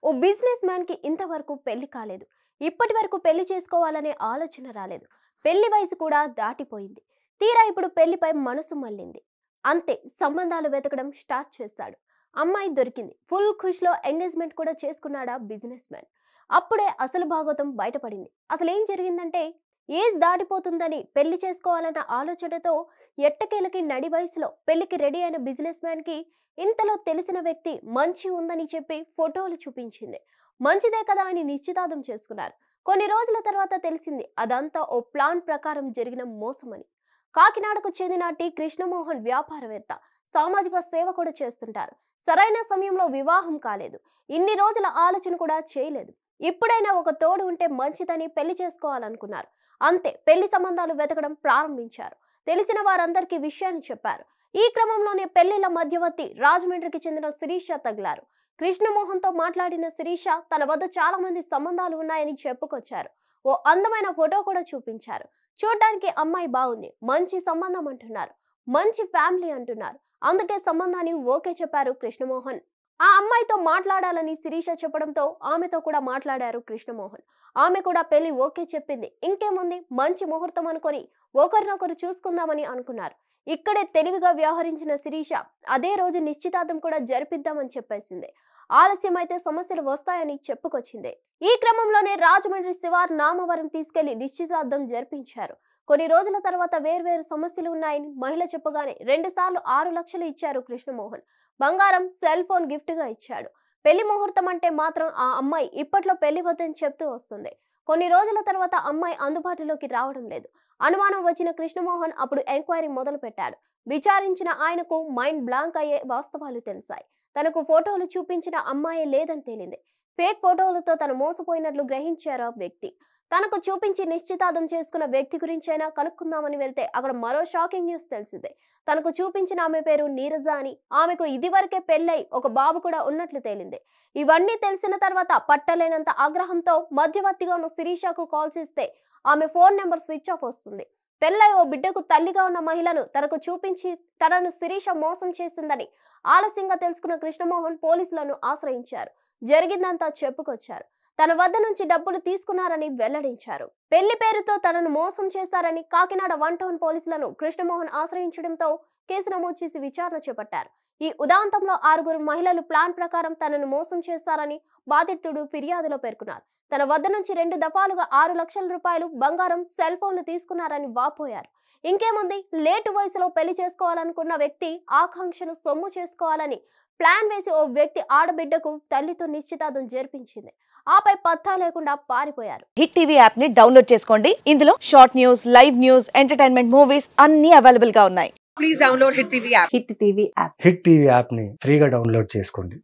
ఓ business man కి ఇంతవరకు పెళ్లి కాలేదు. ఇప్పటి వరకు పెళ్లి చేసుకోవాలనే ఆలోచన రాలేదు. పెళ్లి వయసు కూడా దాటిపోయింది. తీరా ఇప్పుడు పెళ్లిపై మనసు మళ్ళింది. అంతే, సంబంధాలు వెతకడం స్టార్ట్ చేశాడు. అమ్మాయి దొరికింది. ఫుల్ ఖుష్లో ఎంగేజ్మెంట్ కూడా చేసుకున్నాడా బిజినెస్ మ్యాన్. అప్పుడే అసలు భాగోతం బయటపడింది. అసలేం జరిగిందంటే, ఏజ్ దాటిపోతుందని పెళ్లి చేసుకోవాలన్న ఆలోచనతో ఎట్టకేలకి నడి వయసులో పెళ్లికి రెడీ అయిన బిజినెస్ మ్యాన్ కి ఇంతలో తెలిసిన వ్యక్తి మంచి ఉందని చెప్పి ఫోటోలు చూపించింది. మంచిదే కదా అని నిశ్చితార్థం చేసుకున్నారు. కొన్ని రోజుల తర్వాత తెలిసింది అదంతా ఓ ప్లాన్ ప్రకారం జరిగిన మోసమని. కాకినాడకు చెందిన టి కృష్ణమోహన్ వ్యాపారవేత్త, సామాజిక సేవ కూడా చేస్తుంటారు. సరైన సమయంలో వివాహం కాలేదు. ఇన్ని రోజుల ఆలోచన కూడా చేయలేదు. ఇప్పుడైనా ఒక తోడు ఉంటే మంచిదని పెళ్లి చేసుకోవాలనుకున్నారు. అంతే, పెళ్లి సంబంధాలు వెతకడం ప్రారంభించారు. తెలిసిన వారందరికీ విషయాన్ని చెప్పారు. ఈ క్రమంలోనే పెళ్లిళ్ల మధ్యవర్తి రాజమండ్రికి చెందిన శిరీష తగిలారు. కృష్ణమోహన్ తో మాట్లాడిన శిరీష తన వద్ద చాలా మంది సంబంధాలు ఉన్నాయని చెప్పుకొచ్చారు. ఓ అందమైన ఫోటో కూడా చూపించారు. చూడ్డానికి అమ్మాయి బాగుంది, మంచి సంబంధం అంటున్నారు, మంచి ఫ్యామిలీ అంటున్నారు. అందుకే సంబంధాన్ని ఓకే చెప్పారు కృష్ణమోహన్. ఆ అమ్మాయితో మాట్లాడాలని శిరీష చెప్పడంతో ఆమెతో కూడా మాట్లాడారు కృష్ణమోహన్. ఆమె కూడా పెళ్లి ఓకే చెప్పింది. ఇంకేముంది, మంచి ముహూర్తం అనుకొని ఒకరినొకరు చూసుకుందామని అనుకున్నారు. ఇక్కడే తెలివిగా వ్యవహరించిన శిరీష అదే రోజు నిశ్చితార్థం కూడా జరిపిద్దామని చెప్పేసింది. ఆలస్యమైతే సమస్యలు వస్తాయని చెప్పుకొచ్చింది. ఈ క్రమంలోనే రాజమండ్రి శివార్ నామవరం తీసుకెళ్లి నిశ్చితార్థం జరిపించారు. కొన్ని రోజుల తర్వాత వేర్వేరు సమస్యలు ఉన్నాయని మహిళ చెప్పగానే 2 సార్లు 6 లక్షలు ఇచ్చారు కృష్ణమోహన్. బంగారం, సెల్ ఫోన్ గిఫ్ట్ గా ఇచ్చాడు. పెళ్లి ముహూర్తం అంటే మాత్రం ఆ అమ్మాయి ఇప్పట్లో పెళ్లి వద్దని చెప్తూ వస్తుంది. కొన్ని రోజుల తర్వాత అమ్మాయి అందుబాటులోకి రావడం లేదు. అనుమానం వచ్చిన కృష్ణమోహన్ అప్పుడు ఎంక్వైరీ మొదలు పెట్టాడు. విచారించిన ఆయనకు మైండ్ బ్లాంక్ అయ్యే వాస్తవాలు తెలిసాయి. తనకు ఫోటోలు చూపించిన అమ్మాయే లేదని తేలింది. ఫేక్ ఫోటోలతో తను మోసపోయినట్లు గ్రహించారు ఆ వ్యక్తి. తనకు చూపించి నిశ్చితార్థం చేసుకున్న వ్యక్తి గురించైనా కనుక్కుందామని వెళ్తే అక్కడ మరో షాకింగ్ న్యూస్ తెలిసిందే. తనకు చూపించిన ఆమె పేరు నీరజ అని, ఆమెకు ఇదివరకే పెళ్ళై ఒక బాబు కూడా ఉన్నట్లు తేలింది. ఇవన్నీ తెలిసిన తర్వాత పట్టలేనంత ఆగ్రహంతో మధ్యవర్తిగా ఉన్న శిరీషకు కాల్ చేస్తే ఆమె ఫోన్ నెంబర్ స్విచ్ ఆఫ్ వస్తుంది. పెళ్ళై ఓ బిడ్డకు తల్లిగా ఉన్న మహిళను తనకు చూపించి తనను శిరీష మోసం చేసిందని ఆలస్యంగా తెలుసుకున్న కృష్ణమోహన్ పోలీసులను ఆశ్రయించారు. జరిగిందంతా చెప్పుకొచ్చారు. తన వద్ద నుంచి డబ్బులు తీసుకున్నారని వెల్లడించారు. పెళ్లి పేరుతో తనను మోసం చేశారని కాకినాడ 1 టౌన్ పోలీసులను కృష్ణమోహన్ ఆశ్రయించడంతో కేసు నమోదు చేసి విచారణ చేపట్టారు. ఈ ఉదాంతంలో 6 మహిళలు ప్లాన్ ప్రకారం తనను మోసం చేశారని బాధితుడు ఫిర్యాదులో పేర్కొన్నారు. తన వద్ద నుంచి 2 దఫాలుగా 6 లక్షల రూపాయలు బంగారం, సెల్ ఫోన్లు తీసుకున్నారని వాపోయారు. ఇంకేముంది, లేటు వయసులో పెళ్లి చేసుకోవాలనుకున్న వ్యక్తి ఆకాంక్షను సొమ్ము చేసుకోవాలని ప్లాన్ వేసి ఓ వ్యక్తి ఆడబిడ్డకు తల్లితో నిశ్చితార్థం జరిపించింది. ఆపై పత్తా లేకుండా పారిపోయారు. హిట్ టీవీ యాప్ ని డౌన్లోడ్ చేసుకోండి. ఇందులో short news, live news, entertainment movies అన్ని అవైలబుల్ గా ఉన్నాయి. Please download Hit TV app. Hit TV app. Hit TV app ని ఫ్రీగా డౌన్లోడ్ చేసుకోండి.